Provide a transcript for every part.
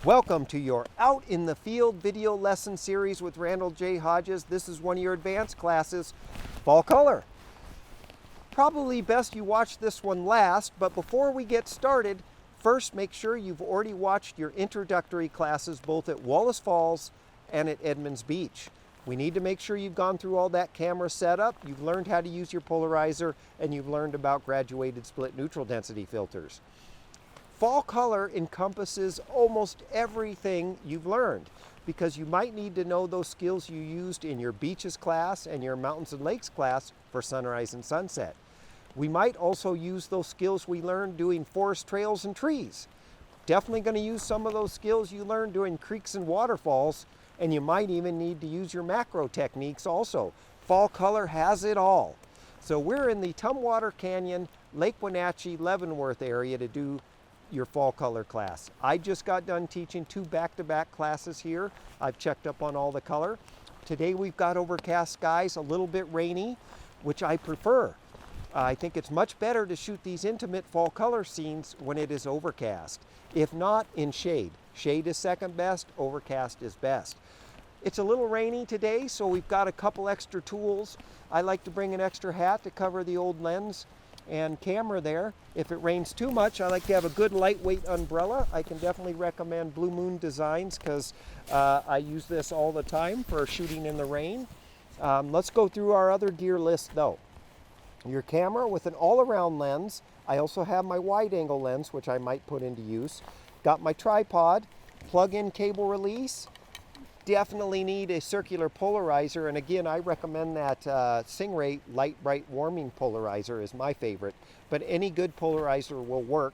Welcome to your Out in the Field video lesson series with Randall J. Hodges. This is one of your advanced classes, Fall Color. Probably best you watch this one last, but before we get started, first make sure you've already watched your introductory classes both at Wallace Falls and at Edmonds Beach. We need to make sure you've gone through all that camera setup, you've learned how to use your polarizer, and you've learned about graduated split neutral density filters. Fall color encompasses almost everything you've learned because you might need to know those skills you used in your beaches class and your mountains and lakes class for sunrise and sunset. We might also use those skills we learned doing forest trails and trees. Definitely going to use some of those skills you learned doing creeks and waterfalls, and you might even need to use your macro techniques also. Fall color has it all. So we're in the Tumwater Canyon, Lake Wenatchee, Leavenworth area to do your fall color class. I just got done teaching 2 back-to-back classes here. I've checked up on all the color. Today we've got overcast skies, a little bit rainy, which I prefer. I think it's much better to shoot these intimate fall color scenes when it is overcast. If not, in shade. Shade is second best, overcast is best. It's a little rainy today, so we've got a couple extra tools. I like to bring an extra hat to cover the old lens and camera there. If it rains too much, I like to have a good lightweight umbrella. I can definitely recommend Blue Moon Designs because I use this all the time for shooting in the rain. Let's go through our other gear list though. Your camera with an all-around lens. I also have my wide-angle lens, which I might put into use. Got my tripod, plug-in cable release. Definitely need a circular polarizer, and again I recommend that Singh-Ray light bright warming polarizer is my favorite, but any good polarizer will work.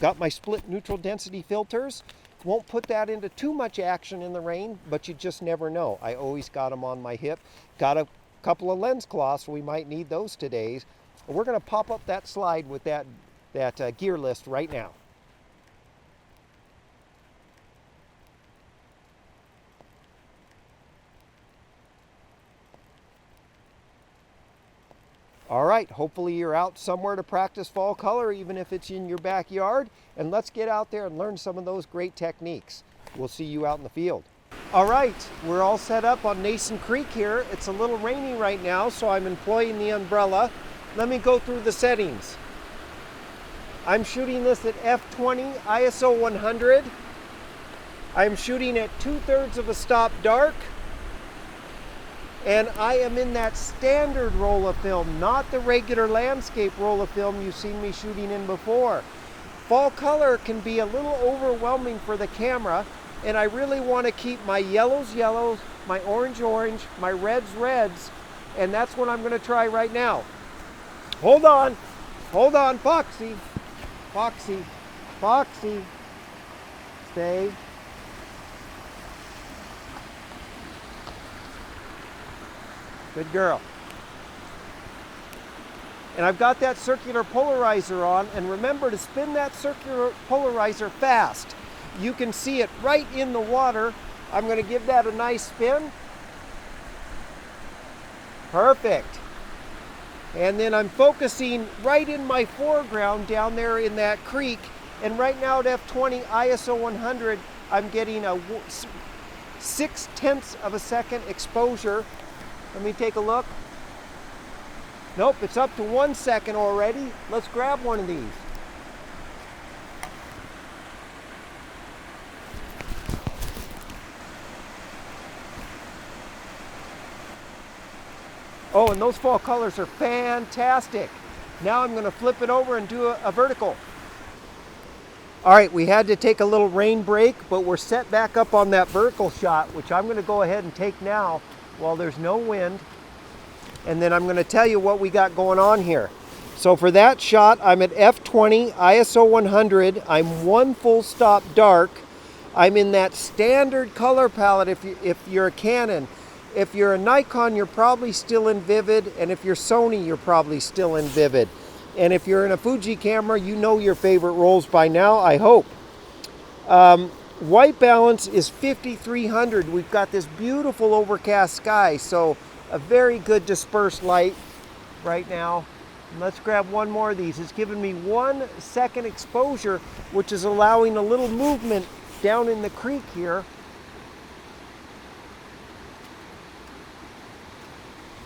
Got my split neutral density filters. Won't put that into too much action in the rain, but you just never know. I always got them on my hip. Got a couple of lens cloths, we might need those today. We're going to pop up that slide with that gear list right now. All right, hopefully you're out somewhere to practice fall color, even if it's in your backyard. And let's get out there and learn some of those great techniques. We'll see you out in the field. All right, we're all set up on Nasson Creek here. It's a little rainy right now, so I'm employing the umbrella. Let me go through the settings. I'm shooting this at f/20 ISO 100. I'm shooting at 2/3 of a stop dark. And I am in that standard roll of film, not the regular landscape roll of film you've seen me shooting in before. Fall color can be a little overwhelming for the camera, and I really want to keep my yellows yellows, my orange orange, my reds reds, and that's what I'm going to try right now. Hold on, Foxy, Foxy, Foxy, stay. Good girl. And I've got that circular polarizer on, and remember to spin that circular polarizer fast. You can see it right in the water. I'm going to give that a nice spin. Perfect. And then I'm focusing right in my foreground down there in that creek. And right now at f/20 ISO 100, I'm getting a 0.6 of a second exposure. Let me take a look. Nope, it's up to 1 second already. Let's grab one of these. Oh, and those fall colors are fantastic. Now I'm going to flip it over and do a vertical. All right, we had to take a little rain break, but we're set back up on that vertical shot, which I'm going to go ahead and take now while there's no wind. And then I'm going to tell you what we got going on here. So for that shot, I'm at f/20 ISO 100. I'm 1 full stop dark. I'm in that standard color palette if you're a Canon. If you're a Nikon, you're probably still in Vivid, and if you're Sony, you're probably still in Vivid. And if you're in a Fuji camera, you know your favorite rolls by now, I hope. White balance is 5300. We've got this beautiful overcast sky, so a very good dispersed light right now. And let's grab one more of these. It's giving me 1 second exposure, which is allowing a little movement down in the creek here.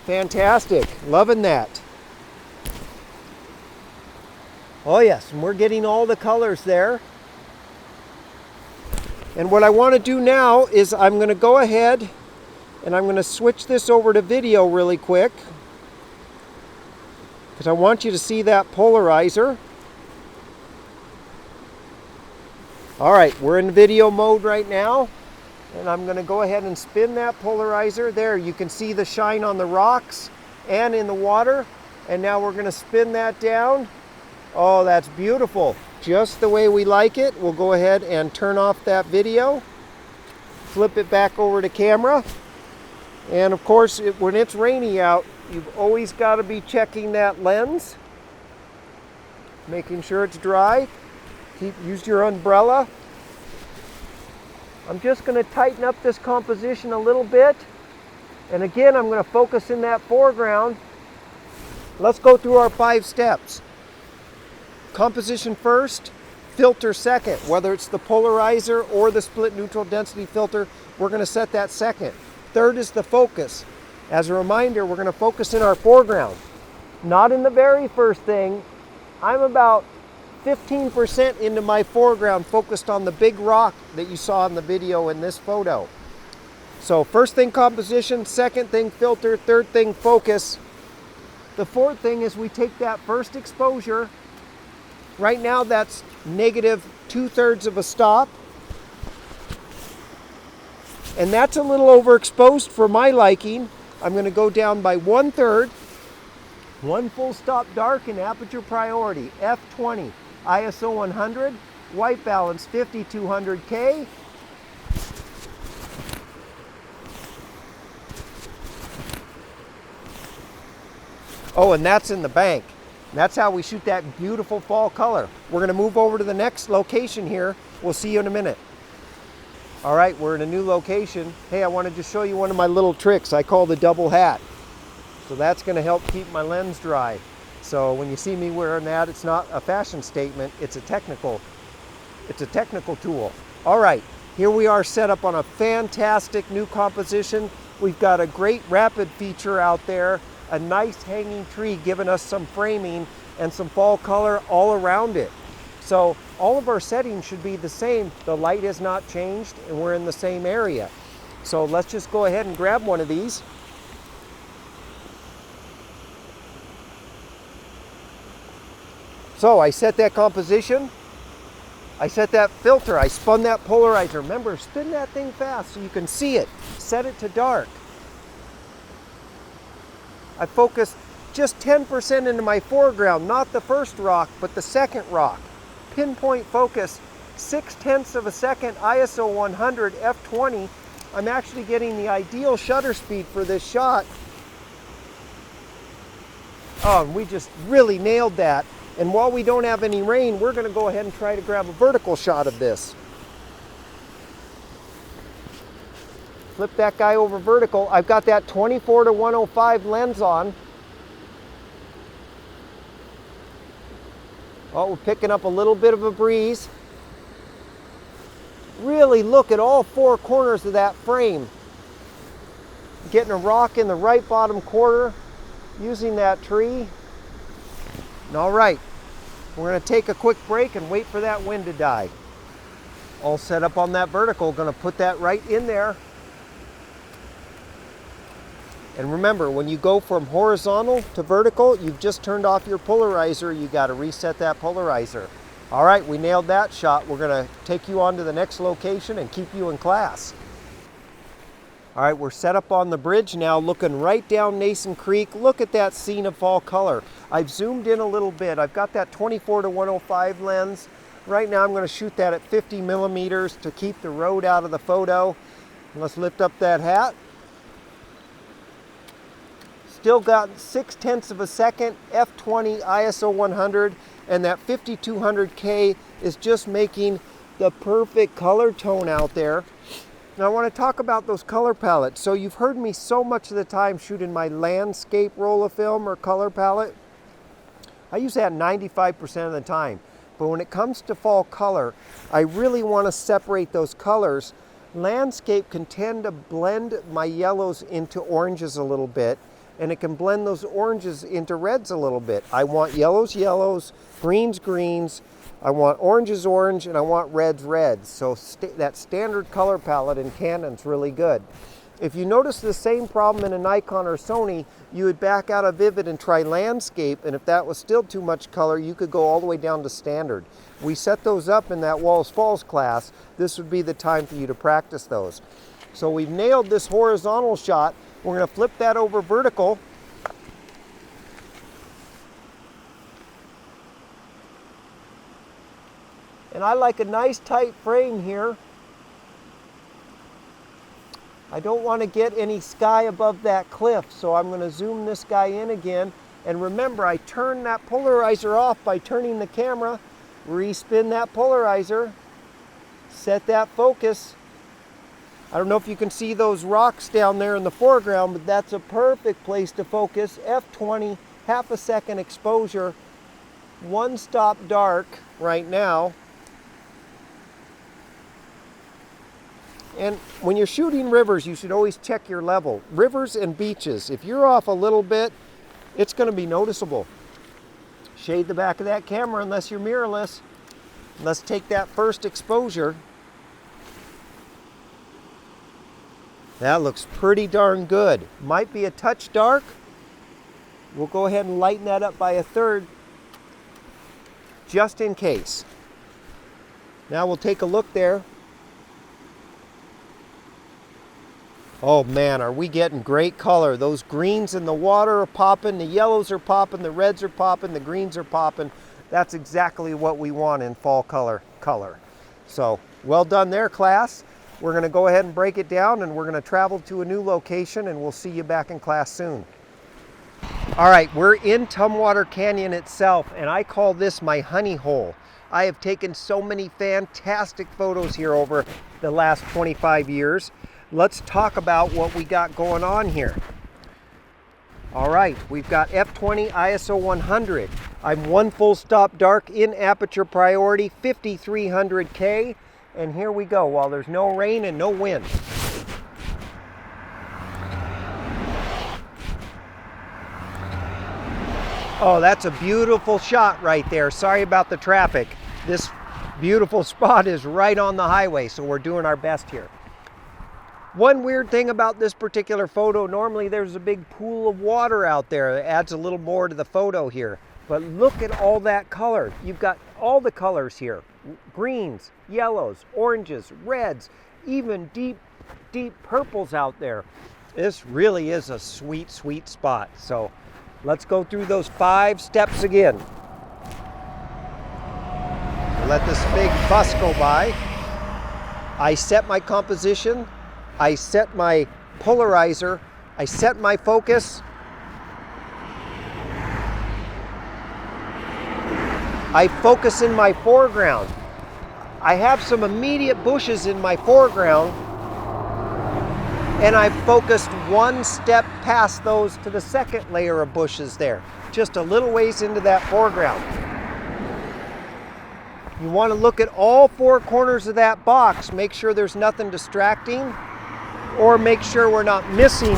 Fantastic, loving that. Oh yes, and we're getting all the colors there. And what I want to do now is I'm going to go ahead and I'm going to switch this over to video really quick, because I want you to see that polarizer. All right, we're in video mode right now, and I'm going to go ahead and spin that polarizer. There, you can see the shine on the rocks and in the water. And now we're going to spin that down. Oh, that's beautiful. Just the way we like it. We'll go ahead and turn off that video. Flip it back over to camera. And of course, when it's rainy out, you've always got to be checking that lens, making sure it's dry. Use your umbrella. I'm just going to tighten up this composition a little bit. And again, I'm going to focus in that foreground. Let's go through our 5 steps. Composition first, filter second. Whether it's the polarizer or the split neutral density filter, we're going to set that second. Third is the focus. As a reminder, we're going to focus in our foreground. Not in the very first thing. I'm about 15% into my foreground, focused on the big rock that you saw in the video in this photo. So first thing composition, second thing filter, third thing focus. The fourth thing is we take that first exposure. Right now that's negative 2/3 of a stop. And that's a little overexposed for my liking. I'm going to go down by 1/3. 1 full stop dark and aperture priority, f20. ISO 100, white balance 5200K. Oh, and that's in the bank. That's how we shoot that beautiful fall color. We're going to move over to the next location here. We'll see you in a minute. All right, we're in a new location. Hey, I wanted to show you one of my little tricks I call the double hat. So that's going to help keep my lens dry. So when you see me wearing that, it's not a fashion statement, it's a technical tool. All right, here we are set up on a fantastic new composition. We've got a great rapid feature out there, a nice hanging tree giving us some framing and some fall color all around it. So all of our settings should be the same. The light has not changed and we're in the same area. So let's just go ahead and grab one of these. So I set that composition, I set that filter, I spun that polarizer. Remember, spin that thing fast so you can see it. Set it to dark. I focused just 10% into my foreground, not the first rock, but the second rock. Pinpoint focus, 0.6 of a second, ISO 100, f20. I'm actually getting the ideal shutter speed for this shot. Oh, and we just really nailed that. And while we don't have any rain, we're going to go ahead and try to grab a vertical shot of this. Flip that guy over vertical. I've got that 24-105 lens on. Oh, we're picking up a little bit of a breeze. Really look at all 4 corners of that frame. Getting a rock in the right bottom corner, using that tree. All right, we're going to take a quick break and wait for that wind to die. All set up on that vertical, going to put that right in there. And remember, when you go from horizontal to vertical, you've just turned off your polarizer. You got to reset that polarizer. All right, we nailed that shot. We're going to take you on to the next location and keep you in class. All right, we're set up on the bridge now, looking right down Nasson Creek. Look at that scene of fall color. I've zoomed in a little bit. I've got that 24-105 lens. Right now I'm going to shoot that at 50 millimeters to keep the road out of the photo. Let's lift up that hat. Still got 0.6 of a second, f20, ISO 100, and that 5200K is just making the perfect color tone out there. Now I want to talk about those color palettes. So you've heard me so much of the time shooting my landscape roll of film or color palette. I use that 95% of the time. But when it comes to fall color, I really want to separate those colors. Landscape can tend to blend my yellows into oranges a little bit, and it can blend those oranges into reds a little bit. I want yellows, yellows, greens, greens. I want oranges, orange, and I want reds, reds. So that standard color palette in Canon's really good. If you notice the same problem in a Nikon or Sony, you would back out of Vivid and try landscape, and if that was still too much color, you could go all the way down to standard. We set those up in that Walls Falls class. This would be the time for you to practice those. So we've nailed this horizontal shot. We're going to flip that over vertical. And I like a nice tight frame here. I don't want to get any sky above that cliff, so I'm going to zoom this guy in again. And remember, I turn that polarizer off by turning the camera, respin that polarizer, set that focus. I don't know if you can see those rocks down there in the foreground, but that's a perfect place to focus. F20, half a second exposure, one stop dark right now. And when you're shooting rivers, you should always check your level. Rivers and beaches, if you're off a little bit, it's going to be noticeable. Shade the back of that camera unless you're mirrorless. Let's take that first exposure. That looks pretty darn good. Might be a touch dark. We'll go ahead and lighten that up by a third, just in case. Now we'll take a look there. Oh man, are we getting great color. Those greens in the water are popping, the yellows are popping, the reds are popping, the greens are popping. That's exactly what we want in fall color. So, well done there, class. We're going to go ahead and break it down, and we're going to travel to a new location, and we'll see you back in class soon. All right, we're in Tumwater Canyon itself, and I call this my honey hole. I have taken so many fantastic photos here over the last 25 years. Let's talk about what we got going on here. All right, we've got f20 ISO 100. I'm one full stop dark in aperture priority, 5300K. And here we go, while there's no rain and no wind. Oh, that's a beautiful shot right there. Sorry about the traffic. This beautiful spot is right on the highway, so we're doing our best here. One weird thing about this particular photo, normally there's a big pool of water out there that adds a little more to the photo here. But look at all that color. You've got all the colors here. Greens, yellows, oranges, reds, even deep, deep purples out there. This really is a sweet, sweet spot. So let's go through those 5 steps again. Let this big bus go by. I set my composition. I set my polarizer. I set my focus. I focus in my foreground. I have some immediate bushes in my foreground, and I focused one step past those to the second layer of bushes there, just a little ways into that foreground. You want to look at all 4 corners of that box, make sure there's nothing distracting, or make sure we're not missing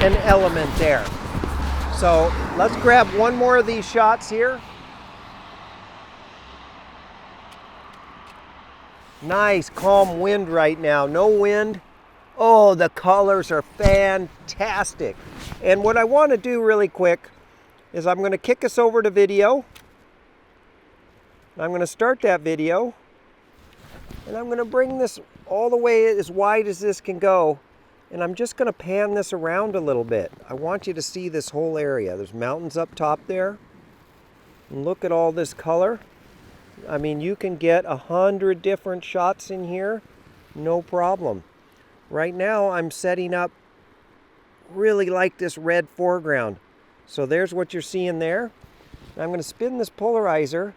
an element there. So let's grab one more of these shots here. Nice calm wind right now, no wind. Oh, the colors are fantastic. And what I want to do really quick is I'm going to kick us over to video. I'm going to start that video, and I'm going to bring this all the way as wide as this can go, and I'm just going to pan this around a little bit. I want you to see this whole area. There's mountains up top there, and look at all this color. I mean, you can get 100 different shots in here, no problem. Right now, I'm setting up, really like this red foreground. So there's what you're seeing there. I'm going to spin this polarizer.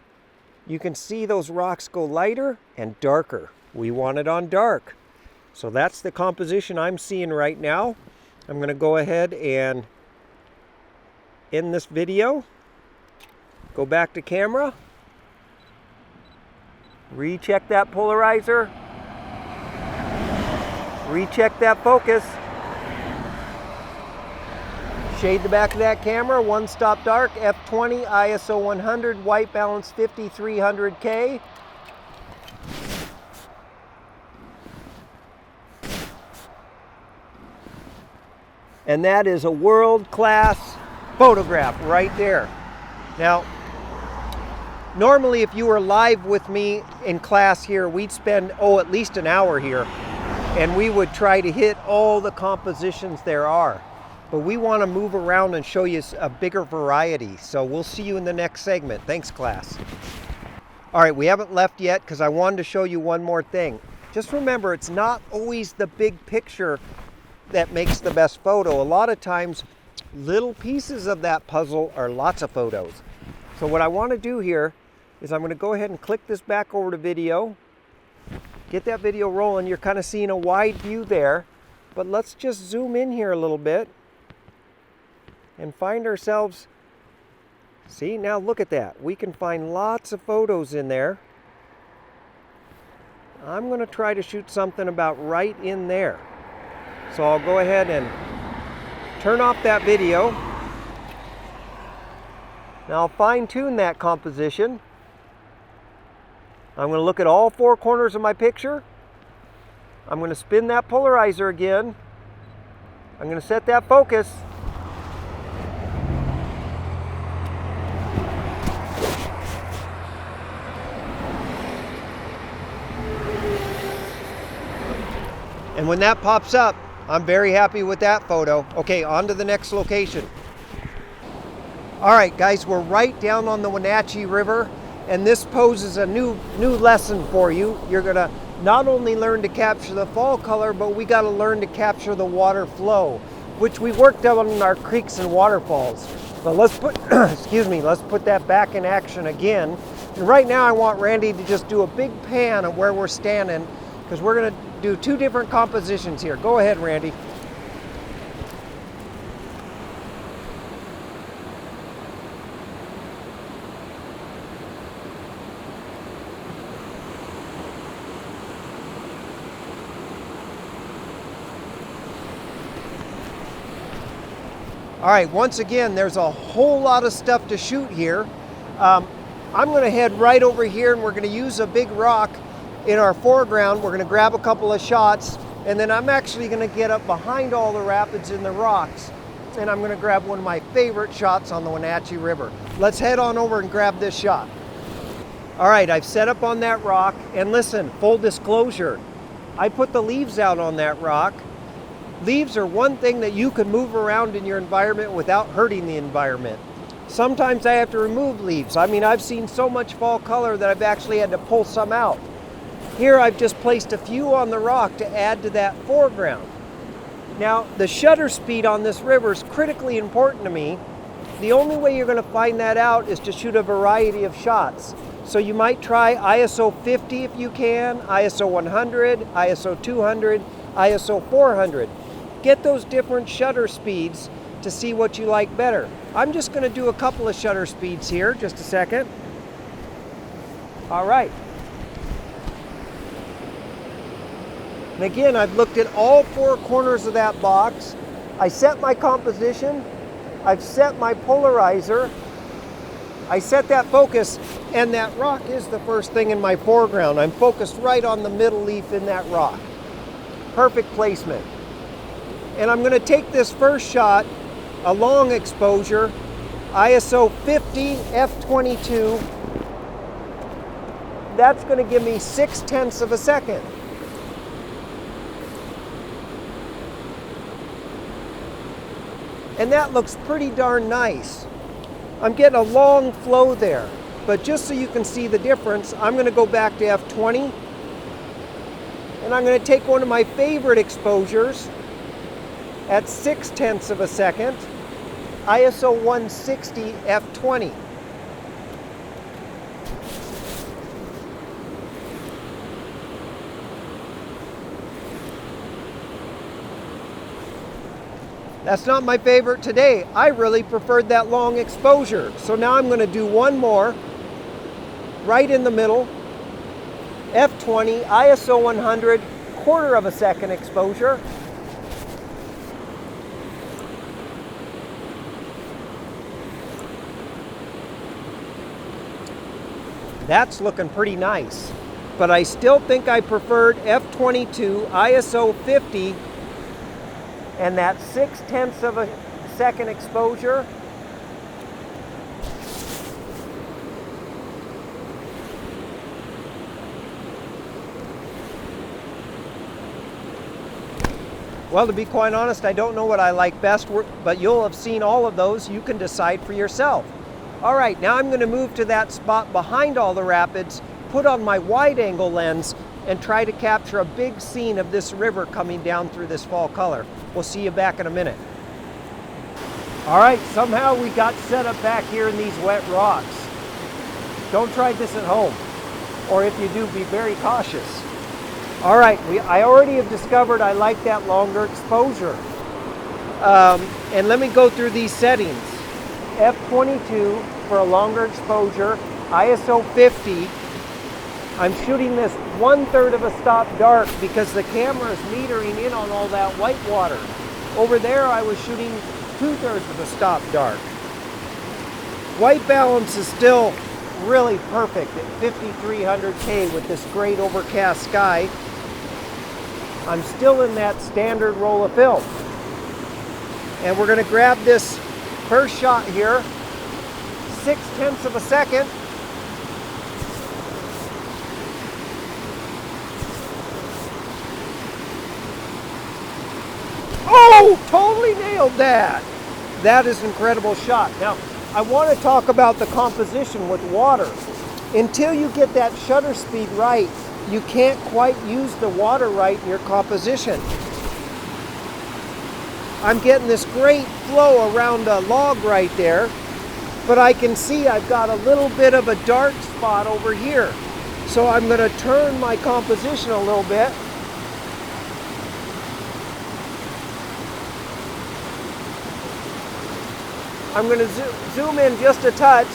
You can see those rocks go lighter and darker. We want it on dark. So that's the composition I'm seeing right now. I'm going to go ahead and end this video. Go back to camera. Recheck that polarizer. Recheck that focus. Shade the back of that camera, one stop dark, f20, ISO 100, white balance 5300K. And that is a world-class photograph right there. Now, normally if you were live with me in class here, we'd spend, at least an hour here, and we would try to hit all the compositions there are. But we want to move around and show you a bigger variety. So we'll see you in the next segment. Thanks, class. All right, we haven't left yet because I wanted to show you one more thing. Just remember, it's not always the big picture that makes the best photo. A lot of times, little pieces of that puzzle are lots of photos. So what I want to do here is I'm going to go ahead and click this back over to video. Get that video rolling. You're kind of seeing a wide view there. But let's just zoom in here a little bit and find ourselves, see, now look at that. We can find lots of photos in there. I'm going to try to shoot something about right in there. So I'll go ahead and turn off that video. Now I'll fine tune that composition. I'm going to look at all four corners of my picture. I'm going to spin that polarizer again. I'm going to set that focus. And when that pops up, I'm very happy with that photo. Okay, on to the next location. All right, guys, we're right down on the Wenatchee River, and this poses a new lesson for you. You're gonna not only learn to capture the fall color, but we gotta learn to capture the water flow, which we worked on in our creeks and waterfalls. But let's put, let's put that back in action again. And right now I want Randy to just do a big pan of where we're standing, because we're gonna do two different compositions here. Go ahead, Randy. All right, once again, there's a whole lot of stuff to shoot here. I'm gonna head right over here and we're gonna use a big rock in our foreground. We're gonna grab a couple of shots, and then I'm actually gonna get up behind all the rapids in the rocks, and I'm gonna grab one of my favorite shots on the Wenatchee River. Let's head on over and grab this shot. All right, I've set up on that rock, and listen, full disclosure, I put the leaves out on that rock. Leaves are one thing that you can move around in your environment without hurting the environment. Sometimes I have to remove leaves. I mean, I've seen so much fall color that I've actually had to pull some out. Here I've just placed a few on the rock to add to that foreground. Now, the shutter speed on this river is critically important to me. The only way you're going to find that out is to shoot a variety of shots. So you might try ISO 50 if you can, ISO 100, ISO 200, ISO 400. Get those different shutter speeds to see what you like better. I'm just going to do a couple of shutter speeds here, just a second. All right. And again, I've looked at all four corners of that box. I set my composition. I've set my polarizer. I set that focus, and that rock is the first thing in my foreground. I'm focused right on the middle leaf in that rock. Perfect placement. And I'm going to take this first shot, a long exposure, ISO 50 f22. That's going to give me 0.6 of a second. And that looks pretty darn nice. I'm getting a long flow there, but just so you can see the difference, I'm going to go back to f20, and I'm going to take one of my favorite exposures at 0.6 of a second, ISO 160 f20. That's not my favorite today. I really preferred that long exposure. So now I'm going to do one more right in the middle. f20, ISO 100, quarter of a second exposure. That's looking pretty nice, but I still think I preferred f22, ISO 50, and that 0.6 of a second exposure. Well, to be quite honest, I don't know what I like best, but you'll have seen all of those. You can decide for yourself. All right, now I'm going to move to that spot behind all the rapids, put on my wide-angle lens, and try to capture a big scene of this river coming down through this fall color. We'll see you back in a minute. All right, somehow we got set up back here in these wet rocks. Don't try this at home, or if you do, be very cautious. All right, I already have discovered I like that longer exposure. And let me go through these settings. f22 for a longer exposure, ISO 50. I'm shooting this 1/3 of a stop dark because the camera is metering in on all that white water. Over there I was shooting 2/3 of a stop dark. White balance is still really perfect at 5300K with this great overcast sky. I'm still in that standard roll of film. And we're going to grab this first shot here, 0.6 of a second. Oh, totally nailed that. That is an incredible shot. Now, I want to talk about the composition with water. Until you get that shutter speed right, you can't quite use the water right in your composition. I'm getting this great flow around a log right there, but I can see I've got a little bit of a dark spot over here. So I'm going to turn my composition a little bit. I'm going to zoom in just a touch.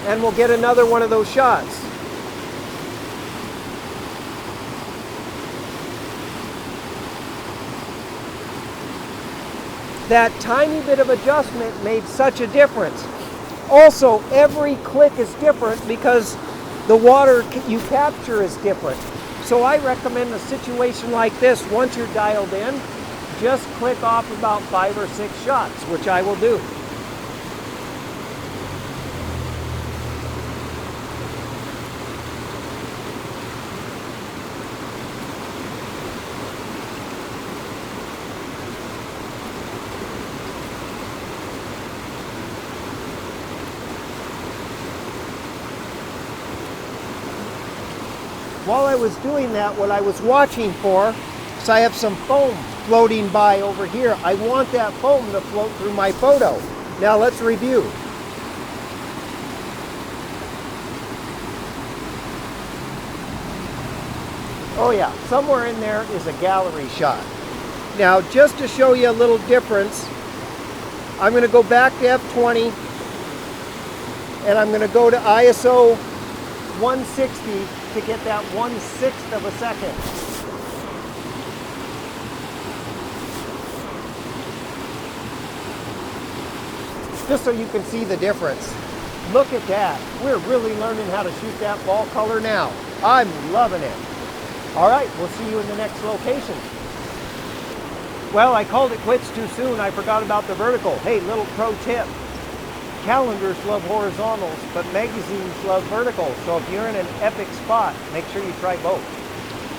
And we'll get another one of those shots. That tiny bit of adjustment made such a difference. Also, every click is different because the water you capture is different. So I recommend a situation like this, once you're dialed in, just click off about 5 or 6 shots, which I will do. While I was doing that, what I was watching for, so I have some foam floating by over here. I want that foam to float through my photo. Now let's review. Oh yeah, somewhere in there is a gallery shot. Now just to show you a little difference, I'm going to go back to f20 and I'm going to go to ISO 160 to get that 1/6 of a second. Just so you can see the difference. Look at that. We're really learning how to shoot that fall color now. I'm loving it. All right, we'll see you in the next location. Well, I called it quits too soon. I forgot about the vertical. Hey, little pro tip. Calendars love horizontals, but magazines love verticals. So if you're in an epic spot, make sure you try both.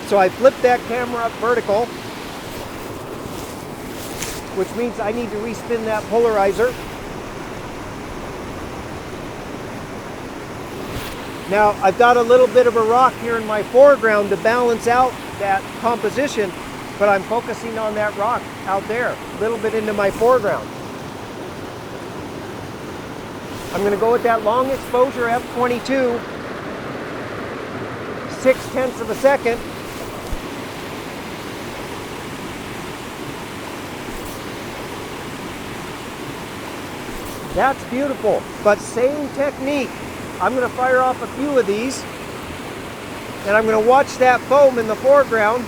So I flipped that camera up vertical, which means I need to respin that polarizer. Now I've got a little bit of a rock here in my foreground to balance out that composition, but I'm focusing on that rock out there, a little bit into my foreground. I'm going to go with that long exposure f22, 0.6 of a second. That's beautiful, but same technique. I'm going to fire off a few of these, and I'm going to watch that foam in the foreground.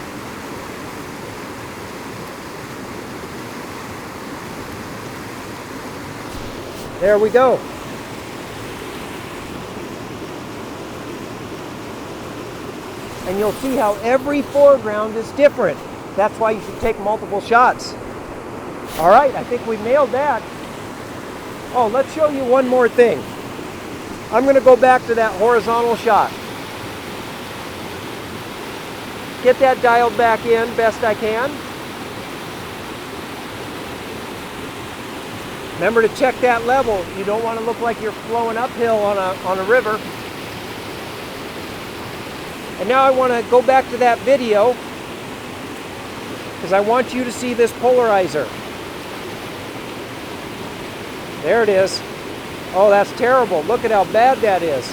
There we go. And you'll see how every foreground is different. That's why you should take multiple shots. All right, I think we've nailed that. Oh, let's show you one more thing. I'm going to go back to that horizontal shot. Get that dialed back in best I can. Remember to check that level. You don't want to look like you're flowing uphill on a river. And now I want to go back to that video because I want you to see this polarizer. There it is. Oh, that's terrible. Look at how bad that is.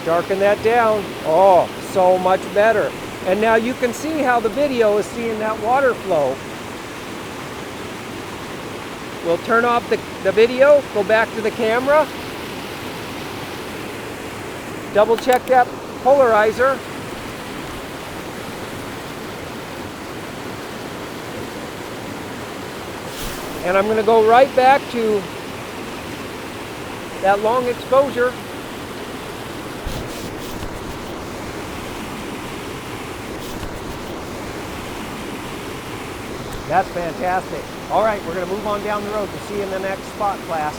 Darken that down. Oh, so much better. And now you can see how the video is seeing that water flow. We'll turn off the video, go back to the camera, double check that polarizer. And I'm going to go right back to that long exposure. That's fantastic. All right, we're going to move on down the road to see you in the next spot class.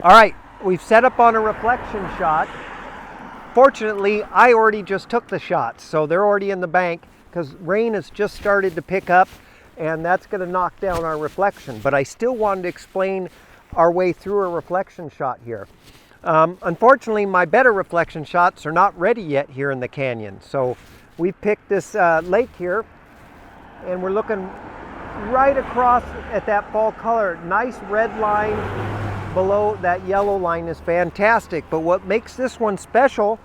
All right, we've set up on a reflection shot. Fortunately, I already just took the shots, so they're already in the bank because rain has just started to pick up, and that's going to knock down our reflection. But I still wanted to explain our way through a reflection shot here. Unfortunately, my better reflection shots are not ready yet here in the canyon. So we picked this lake here, and we're looking right across at that fall color. Nice red line below that yellow line is fantastic. But what makes this one special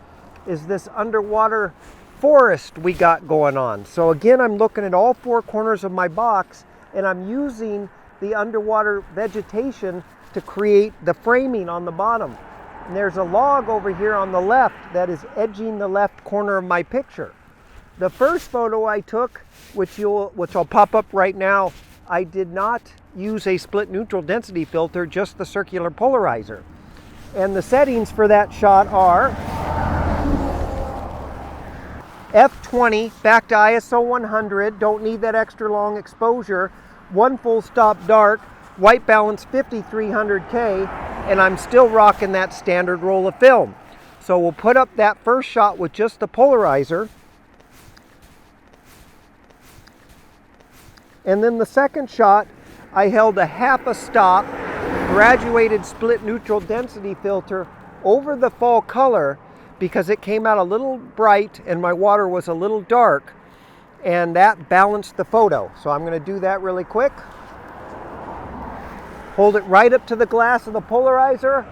is this underwater forest we got going on. So again, I'm looking at all four corners of my box, and I'm using the underwater vegetation to create the framing on the bottom. And there's a log over here on the left that is edging the left corner of my picture. The first photo I took, which I'll pop up right now, I did not use a split neutral density filter, just the circular polarizer. And the settings for that shot are f20 back to ISO 100, don't need that extra long exposure, 1 full stop dark, white balance 5300K, and I'm still rocking that standard roll of film. So we'll put up that first shot with just the polarizer. And then the second shot, I held a half a stop graduated split neutral density filter over the fall color because it came out a little bright and my water was a little dark, and that balanced the photo. So I'm going to do that really quick. Hold it right up to the glass of the polarizer,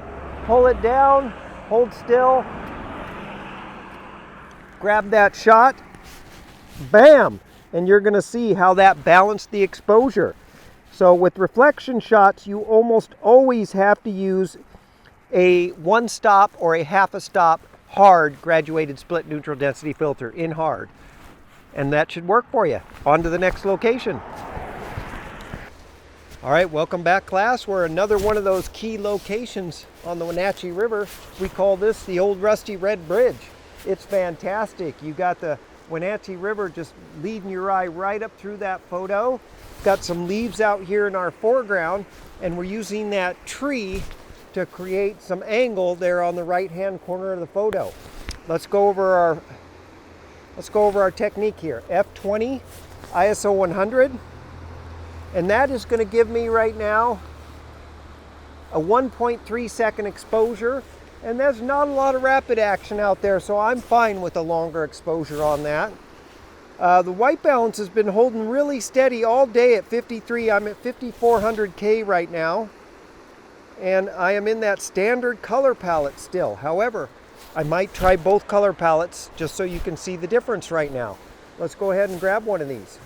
pull it down, hold still, grab that shot, bam! And you're going to see how that balanced the exposure. So with reflection shots, you almost always have to use a 1 stop or a half a stop hard graduated split neutral density filter in hard. And that should work for you. On to the next location. All right, welcome back, class. We're another one of those key locations on the Wenatchee River. We call this the Old Rusty Red Bridge. It's fantastic. You got the Wenatchee River just leading your eye right up through that photo. Got some leaves out here in our foreground, and we're using that tree to create some angle there on the right hand corner of the photo. Let's go over our technique here. F20, ISO 100, and that is going to give me right now a 1.3 second exposure. And there's not a lot of rapid action out there, so I'm fine with a longer exposure on that. The white balance has been holding really steady all day at 53. I'm at 5400K right now. And I am in that standard color palette still. However, I might try both color palettes just so you can see the difference right now. Let's go ahead and grab one of these.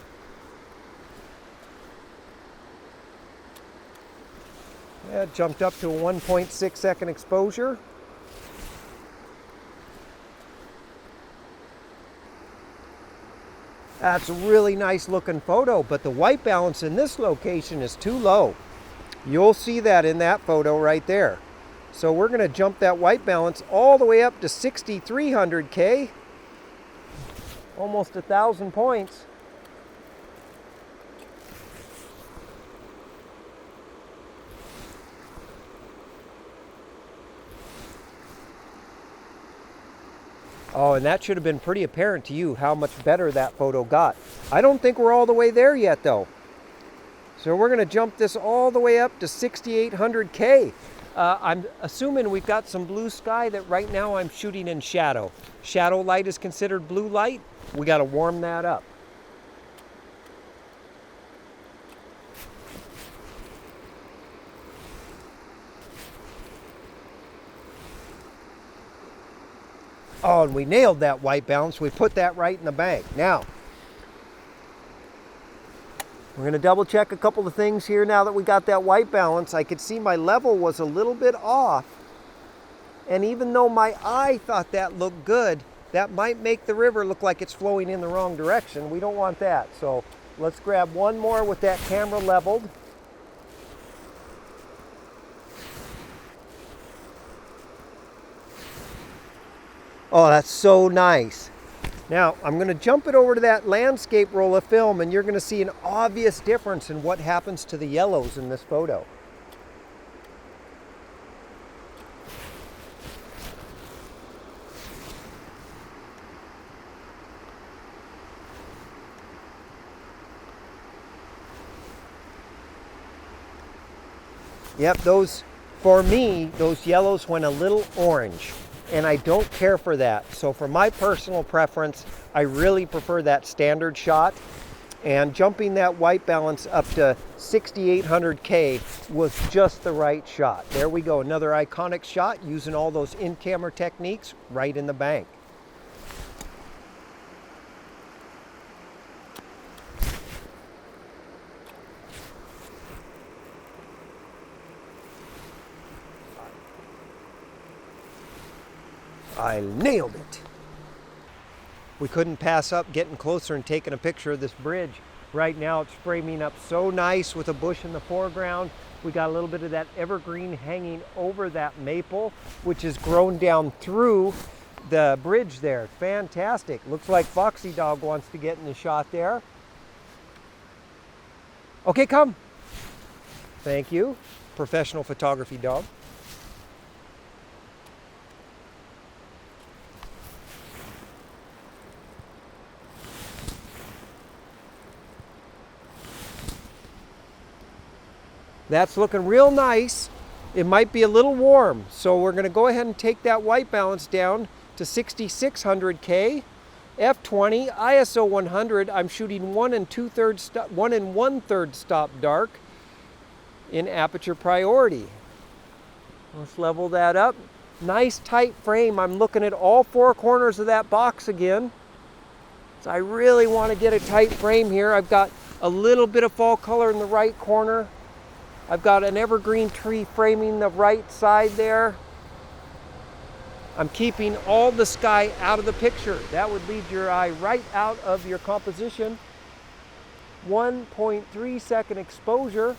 Yeah, it jumped up to a 1.6 second exposure. That's a really nice looking photo, but the white balance in this location is too low. You'll see that in that photo right there. So we're going to jump that white balance all the way up to 6,300 K, almost 1,000 points. Oh, and that should have been pretty apparent to you how much better that photo got. I don't think we're all the way there yet though. So we're going to jump this all the way up to 6,800 K. I'm assuming we've got some blue sky that right now I'm shooting in shadow. Shadow light is considered blue light. We got to warm that up. Oh, and we nailed that white balance. We put that right in the bank. Now, we're going to double check a couple of things here now that we got that white balance. I could see my level was a little bit off. And even though my eye thought that looked good, that might make the river look like it's flowing in the wrong direction. We don't want that. So let's grab one more with that camera leveled. Oh, that's so nice. Now, I'm going to jump it over to that landscape roll of film, and you're going to see an obvious difference in what happens to the yellows in this photo. Yep, for me, those yellows went a little orange. And I don't care for that. So for my personal preference, I really prefer that standard shot. And jumping that white balance up to 6,800 K was just the right shot. There we go, another iconic shot using all those in-camera techniques right in the bank. I nailed it. We couldn't pass up getting closer and taking a picture of this bridge. Right now it's framing up so nice with a bush in the foreground. We got a little bit of that evergreen hanging over that maple, which is grown down through the bridge there. Fantastic. Looks like Foxy Dog wants to get in the shot there. Okay, come. Thank you. Professional photography dog. That's looking real nice. It might be a little warm, so we're going to go ahead and take that white balance down to 6,600 K. F20, ISO 100. I'm shooting 1 1/3 stop dark in aperture priority. Let's level that up. Nice tight frame. I'm looking at all 4 corners of that box again. So I really want to get a tight frame here. I've got a little bit of fall color in the right corner. I've got an evergreen tree framing the right side there. I'm keeping all the sky out of the picture. That would lead your eye right out of your composition. 1.3 second exposure.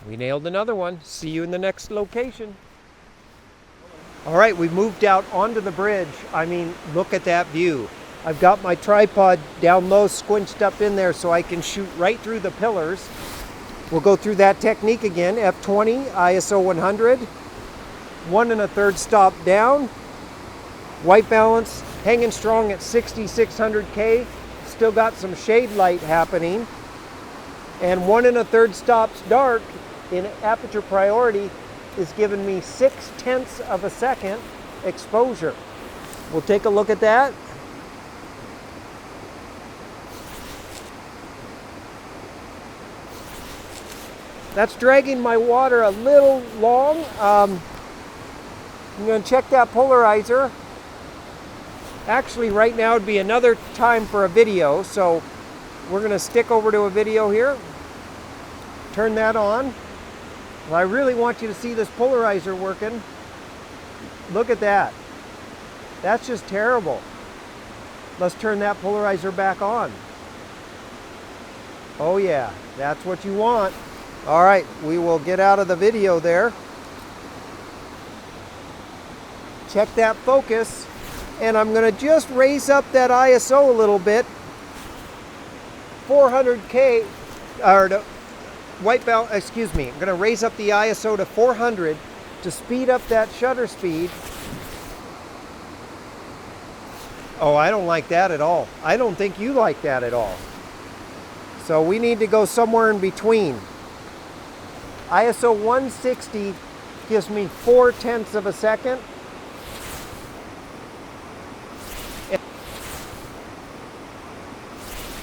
We nailed another one. See you in the next location. All right, we've moved out onto the bridge. I mean, look at that view. I've got my tripod down low, squinched up in there so I can shoot right through the pillars. We'll go through that technique again. F20, ISO 100, 1 1/3 stop down. White balance hanging strong at 6,600 K. Still got some shade light happening. And 1 1/3 stops dark in aperture priority is giving me 0.6 of a second exposure. We'll take a look at that. That's dragging my water a little long. I'm going to check that polarizer. Actually, right now would be another time for a video, so we're going to stick over to a video here. Turn that on. Well, I really want you to see this polarizer working. Look at that. That's just terrible. Let's turn that polarizer back on. Oh yeah, that's what you want. All right, we will get out of the video there. Check that focus, and I'm going to just raise up that ISO a little bit. 400K, or the white balance, excuse me, I'm going to raise up the ISO to 400 to speed up that shutter speed. Oh, I don't like that at all. I don't think you like that at all. So we need to go somewhere in between. ISO 160 gives me 0.4 of a second.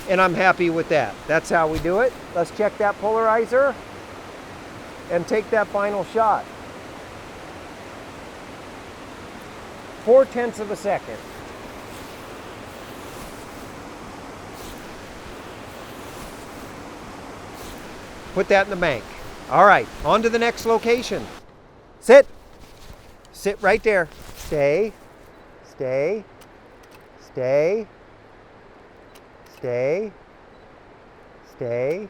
And I'm happy with that. That's how we do it. Let's check that polarizer and take that final shot. 0.4 of a second. Put that in the bank. All right, on to the next location. Sit. Sit right there. Stay. Stay. Stay. Stay. Stay.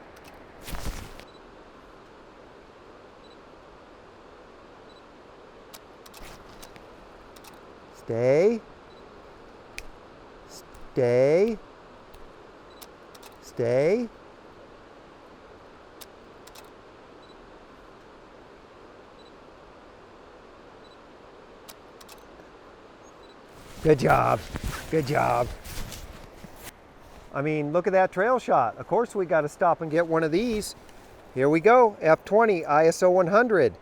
Stay. Stay. Stay. Good job. Good job. I mean, look at that trail shot. Of course we got to stop and get one of these. Here we go. F20 ISO 100.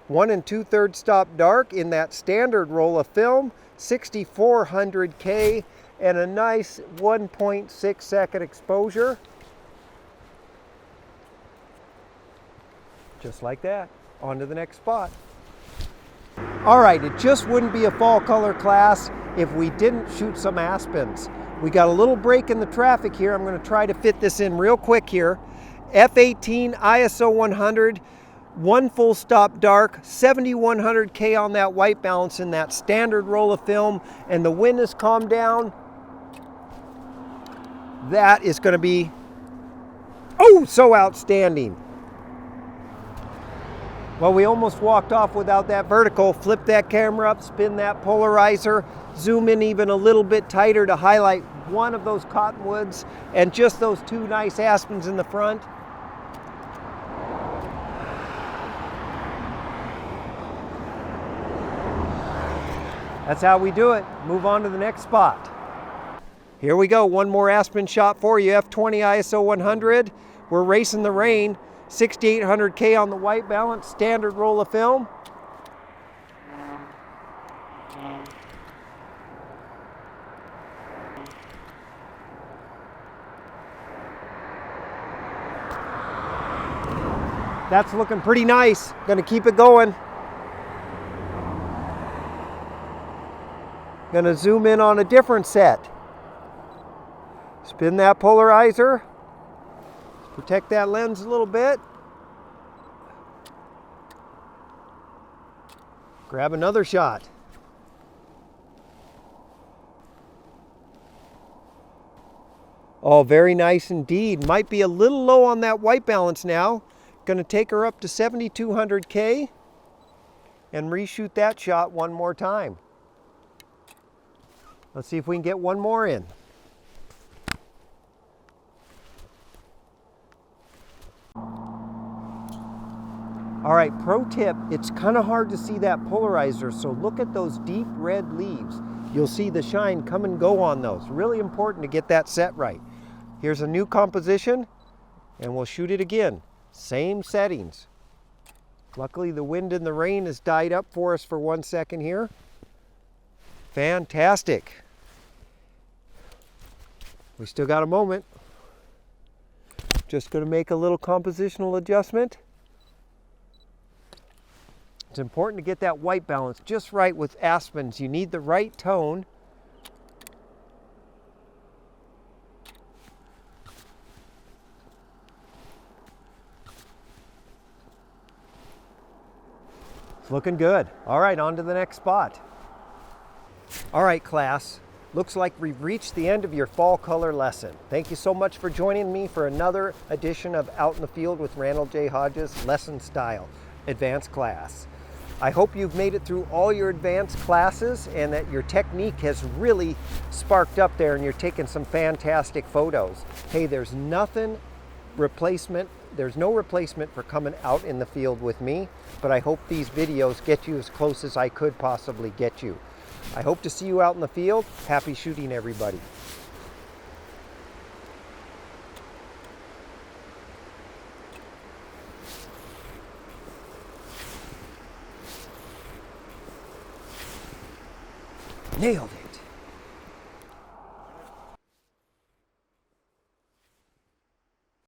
1 2/3 stop dark in that standard roll of film. 6400K and a nice 1.6 second exposure. Just like that. On to the next spot. All right, it just wouldn't be a fall color class if we didn't shoot some aspens. We got a little break in the traffic here. I'm going to try to fit this in real quick here. F18 ISO 100, 1 full stop dark, 7100K on that white balance in that standard roll of film, and the wind has calmed down. That is going to be, oh, so outstanding. Well, we almost walked off without that vertical. Flip that camera up, spin that polarizer, zoom in even a little bit tighter to highlight one of those cottonwoods and just those 2 nice aspens in the front. That's how we do it. Move on to the next spot. Here we go, one more aspen shot for you. F20 ISO 100. We're racing the rain. 6800K on the white balance, standard roll of film. That's looking pretty nice. Gonna keep it going. Gonna zoom in on a different set. Spin that polarizer. Protect that lens a little bit. Grab another shot. Oh, very nice indeed. Might be a little low on that white balance now. Going to take her up to 7200K and reshoot that shot one more time. Let's see if we can get one more in. All right, pro tip, it's kind of hard to see that polarizer, so look at those deep red leaves. You'll see the shine come and go on those. Really important to get that set right. Here's a new composition, and we'll shoot it again. Same settings. Luckily, the wind and the rain has died up for us for 1 second here. Fantastic. We still got a moment. Just going to make a little compositional adjustment. It's important to get that white balance just right with aspens. You need the right tone. It's looking good. All right, on to the next spot. All right, class. Looks like we've reached the end of your fall color lesson. Thank you so much for joining me for another edition of Out in the Field with Randall J. Hodges Lesson Style Advanced Class. I hope you've made it through all your advanced classes and that your technique has really sparked up there and you're taking some fantastic photos. Hey, there's no replacement for coming out in the field with me, but I hope these videos get you as close as I could possibly get you. I hope to see you out in the field. Happy shooting, everybody. Nailed it.